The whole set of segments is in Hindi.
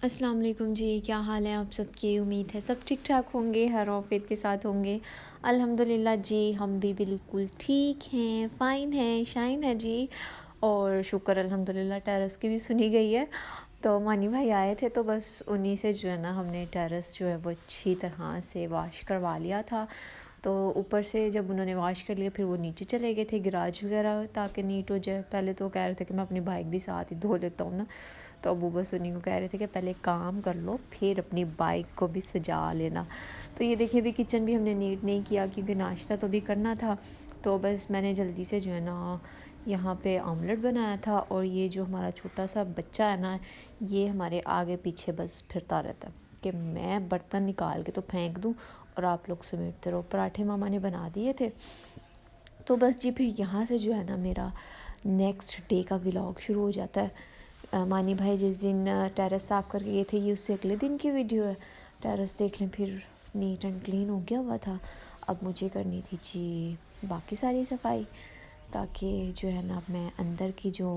अस्सलाम वालेकुम जी, क्या हाल है आप सबकी। उम्मीद है सब ठीक ठाक होंगे, हर औफियत के साथ होंगे। अल्हम्दुलिल्लाह जी, हम भी बिल्कुल ठीक हैं, फ़ाइन हैं, शाइन है जी। और शुक्र अल्हम्दुलिल्लाह टेरेस की भी सुनी गई है। तो मानी भाई आए थे, तो बस उन्हीं से जो है ना हमने टेरेस जो है वो अच्छी तरह से वॉश करवा लिया था। तो ऊपर से जब उन्होंने वॉश कर लिया, फिर वो नीचे चले गए थे गैराज वगैरह ताकि नीट हो जाए। पहले तो कह रहे थे कि मैं अपनी बाइक भी साथ ही धो लेता हूँ ना, तो अबू बस उन्हीं को कह रहे थे कि पहले काम कर लो फिर अपनी बाइक को भी सजा लेना। तो ये देखिए, अभी किचन भी हमने नीट नहीं किया क्योंकि नाश्ता तो भी करना था। तो बस मैंने जल्दी से जो है ना यहाँ पे ऑमलेट बनाया था। और ये जो हमारा छोटा सा बच्चा है ना, ये हमारे आगे पीछे बस फिरता रहता है कि मैं बर्तन निकाल के तो फेंक दूँ और आप लोग समेटते रहो। पराठे मामा ने बना दिए थे। तो बस जी, फिर यहाँ से जो है ना मेरा नेक्स्ट डे का व्लॉग शुरू हो जाता है। मानी भाई जिस दिन टेरेस साफ़ करके गए थे, ये उससे अगले दिन की वीडियो है। टेरेस देख लें, फिर नीट एंड क्लीन हो गया हुआ था। अब मुझे करनी थी जी बाकी सारी सफाई, ताकि जो है ना मैं अंदर की जो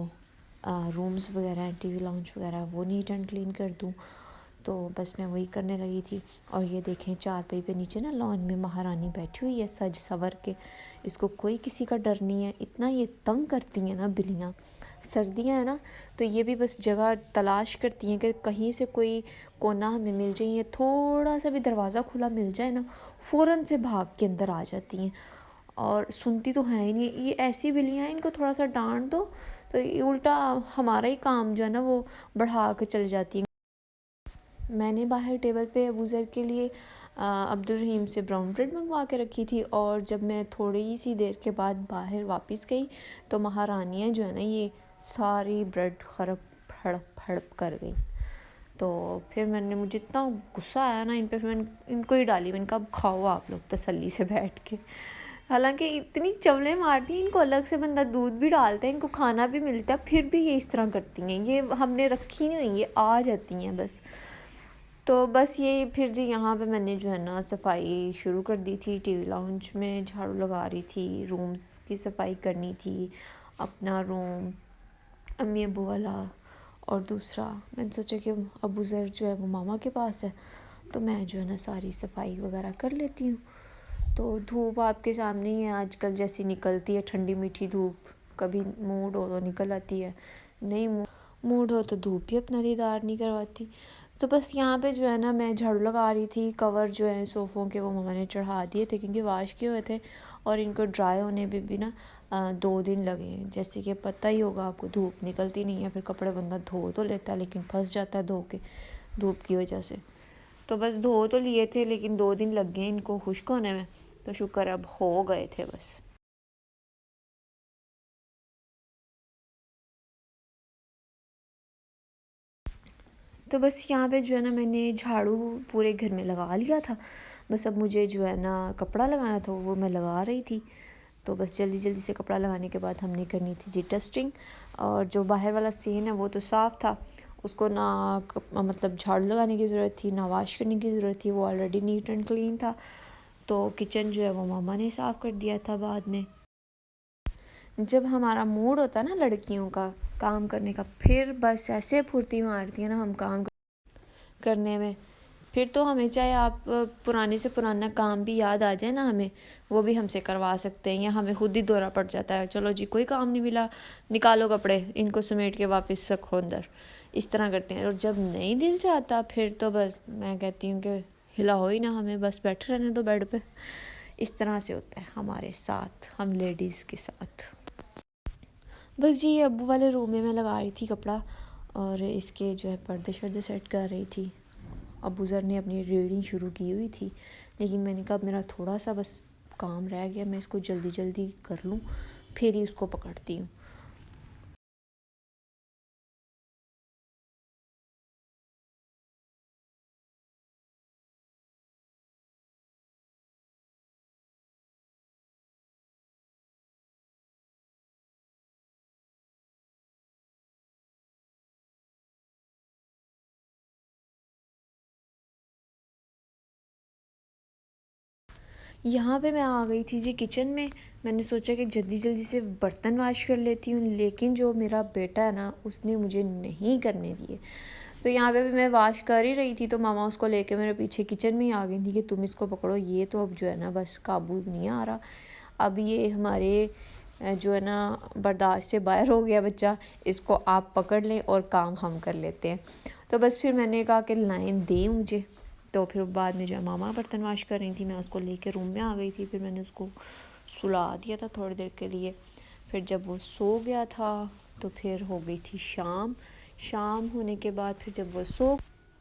रूम्स वगैरह हैं, टीवी लाउंज वगैरह, वो नीट एंड क्लीन कर दूँ। तो बस मैं वही करने लगी थी। और ये देखें, चारपाई पे नीचे ना लॉन में महारानी बैठी हुई है सज सवर के। इसको कोई किसी का डर नहीं है। इतना ये तंग करती हैं ना बिल्लियाँ। सर्दियाँ हैं ना, तो ये भी बस जगह तलाश करती हैं कि कहीं से कोई कोना हमें मिल जाए। ये थोड़ा सा भी दरवाज़ा खुला मिल जाए ना, फ़ौरन से भाग के अंदर आ जाती हैं। और सुनती तो है ही नहीं। ये ऐसी बिल्लियाँ हैं, इनको थोड़ा सा डांट दो तो ये उल्टा हमारा ही काम जो है ना वो बढ़ा के चल जाती हैं। मैंने बाहर टेबल पे अबू ज़र के लिए अब्दुल रहीम से ब्राउन ब्रेड मंगवा के रखी थी। और जब मैं थोड़ी सी देर के बाद बाहर वापस गई, तो महारानियाँ जो है ना ये सारी ब्रेड खरब हड़प हड़प कर गई। तो फिर मुझे इतना गुस्सा आया ना इन पे, फिर मैंने इनको ही डाली। मैंने कहा अब खाओ आप लोग तसल्ली से बैठ के। हालांकि इतनी चवलें मारती हैं, इनको अलग से बंदा दूध भी डालता है, इनको खाना भी मिलता है, फिर भी ये इस तरह करती हैं। ये हमने रखी नहीं हुई, ये आ जाती हैं बस। तो बस ये फिर जी यहाँ पे मैंने जो है ना सफाई शुरू कर दी थी। टीवी लाउंज में झाड़ू लगा रही थी, रूम्स की सफाई करनी थी, अपना रूम, अम्मी अबू वाला, और दूसरा मैंने सोचा कि अबू ज़र जो है वो मामा के पास है, तो मैं जो है ना सारी सफाई वगैरह कर लेती हूँ। तो धूप आपके सामने ही है आजकल जैसी निकलती है, ठंडी मीठी धूप। कभी मूड हो तो निकल आती है, नहीं मूड हो तो धूप भी अपना दीदार नहीं करवाती। तो बस यहाँ पे जो है ना मैं झाड़ू लगा रही थी। कवर जो है सोफ़ों के वो मम्मा ने चढ़ा दिए थे क्योंकि वाश किए हुए थे, और इनको ड्राई होने में भी ना 2 दिन लगे हैं। जैसे कि पता ही होगा आपको, धूप निकलती नहीं है, फिर कपड़े बंदा धो तो लेता है लेकिन फंस जाता है धो के धूप की वजह से। तो बस धो तो लिए थे लेकिन 2 दिन लग गए इनको खुश्क होने में। तो शुक्र अब हो गए थे बस। तो बस यहाँ पे जो है ना मैंने झाड़ू पूरे घर में लगा लिया था। बस अब मुझे जो है ना कपड़ा लगाना था, वो मैं लगा रही थी। तो बस जल्दी जल्दी से कपड़ा लगाने के बाद हमने करनी थी जी डस्टिंग। और जो बाहर वाला सीन है वो तो साफ़ था, उसको ना मतलब झाड़ू लगाने की ज़रूरत थी ना वाश करने की ज़रूरत थी, वो ऑलरेडी नीट एंड क्लीन था। तो किचन जो है वो मामा ने साफ़ कर दिया था बाद में। जब हमारा मूड होता है ना लड़कियों का काम करने का, फिर बस ऐसे फुर्ती मारती है ना हम काम करने में। फिर तो हमें चाहे आप पुराने से पुराना काम भी याद आ जाए ना, हमें वो भी हमसे करवा सकते हैं, या हमें खुद ही दौरा पड़ जाता है, चलो जी कोई काम नहीं मिला, निकालो कपड़े, इनको समेट के वापस रखो अंदर। इस तरह करते हैं। और जब नहीं दिल चाहता, फिर तो बस मैं कहती हूँ कि हिलाओ ही ना हमें, बस बैठे रहने दो बेड पे। इस तरह से होता है हमारे साथ, हम लेडीज़ के साथ। बस जी अब्बू वाले रूम में मैं लगा रही थी कपड़ा, और इसके जो है पर्दे शर्दे सेट कर रही थी। अबू ज़र ने अपनी रीडिंग शुरू की हुई थी, लेकिन मैंने कहा मेरा थोड़ा सा बस काम रह गया, मैं इसको जल्दी जल्दी कर लूँ फिर ही उसको पकड़ती हूँ। यहाँ पे मैं आ गई थी जी किचन में। मैंने सोचा कि जल्दी जल्दी से बर्तन वाश कर लेती हूँ, लेकिन जो मेरा बेटा है ना उसने मुझे नहीं करने दिए। तो यहाँ पे भी मैं वॉश कर ही रही थी तो मामा उसको लेके मेरे पीछे किचन में ही आ गई थी कि तुम इसको पकड़ो, ये तो अब जो है ना बस काबू नहीं आ रहा, अब ये हमारे जो है ना बर्दाश्त से बाहर हो गया बच्चा, इसको आप पकड़ लें और काम हम कर लेते हैं। तो बस फिर मैंने कहा कि लाइन दे मुझे। तो फिर बाद में जो मामा बर्तन वाश कर रही थी, मैं उसको लेके रूम में आ गई थी। फिर मैंने उसको सुला दिया था थोड़ी देर के लिए। फिर जब वो सो गया था तो फिर हो गई थी शाम। शाम होने के बाद फिर जब वो सो,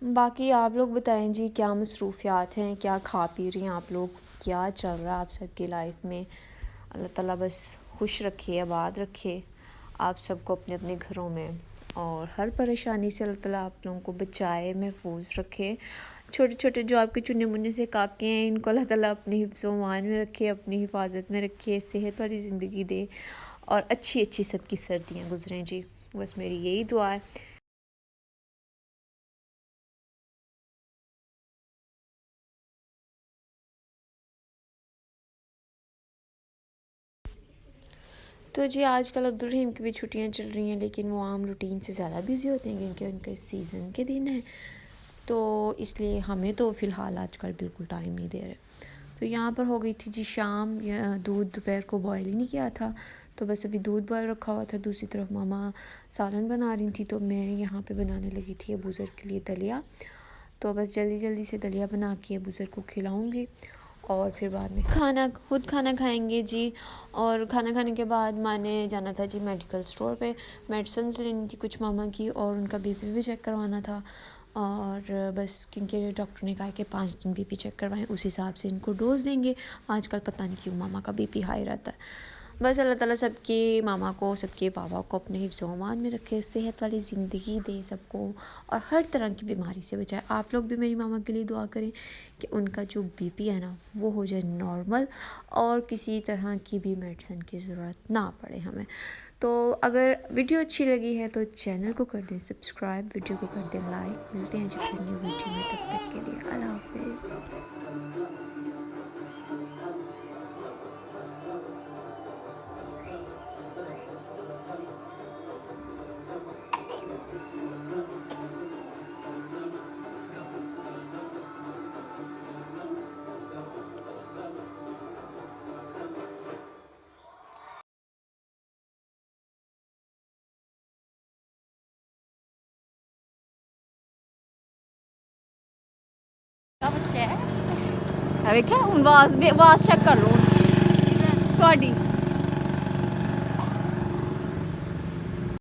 बाकी आप लोग बताएं जी क्या मसरूफ़ियात हैं, क्या खा पी रही हैं आप लोग, क्या चल रहा है आप सबकी लाइफ में। अल्लाह ताला बस खुश रखे, आबाद रखे आप सबको अपने अपने घरों में, और हर परेशानी से अल्लाह ताला आप लोगों को बचाए, महफूज रखे। छोटे छोटे जो आपके चुन्ने मुन्ने से काके हैं, इनको अल्लाह ताला अपनी हिफ्ज़ व अमान में रखे, अपनी हिफाजत में रखे, सेहत वाली ज़िंदगी दे और अच्छी अच्छी सबकी सर्दियाँ गुजरें जी। बस मेरी यही दुआ है। तो जी आजकल अब्दुल रहीम की भी छुट्टियां चल रही हैं, लेकिन वो आम रूटीन से ज़्यादा बिज़ी होते हैं क्योंकि उनके सीज़न के दिन हैं, तो इसलिए हमें तो फ़िलहाल आजकल बिल्कुल टाइम नहीं दे रहे। तो यहाँ पर हो गई थी जी शाम, या दूध दोपहर को बॉयल ही नहीं किया था, तो बस अभी दूध बॉयल रखा हुआ था। दूसरी तरफ मामा सालन बना रही थी, तो मैं यहाँ पे बनाने लगी थी अबू ज़र के लिए दलिया। तो बस जल्दी जल्दी से दलिया बना के अबू ज़र को खिलाऊँगी और फिर बाद में खाना खाएंगे जी। और खाना खाने के बाद माने जाना था जी मेडिकल स्टोर पे, मेडिसिन लेनी थी कुछ मामा की, और उनका बीपी भी चेक करवाना था। और बस क्योंकि डॉक्टर ने कहा कि 5 दिन बीपी चेक करवाएं, उस हिसाब से इनको डोज़ देंगे। आजकल पता नहीं क्यों मामा का बीपी हाई रहता है। बस अल्लाह ताला सबके मामा को, सबके पापा को अपने हिफ्ज़ अमान में रखे, सेहत वाली ज़िंदगी दे सबको, और हर तरह की बीमारी से बचाए। आप लोग भी मेरी मामा के लिए दुआ करें कि उनका जो बीपी है ना वो हो जाए नॉर्मल, और किसी तरह की भी मेडिसिन की ज़रूरत ना पड़े हमें। तो अगर वीडियो अच्छी लगी है तो चैनल को कर दें सब्सक्राइब, वीडियो को कर दें लाइक। मिलते हैं जी फिर न्यू वीडियो में, तब तक के लिए अल्लाह हाफिज़। ਬੱਚਾ ਹੈ ਵੇਖਿਆ ਹੁਣ ਆਵਾਜ਼ ਚੈੱਕ ਕਰ ਲਓ ਤੁਹਾਡੀ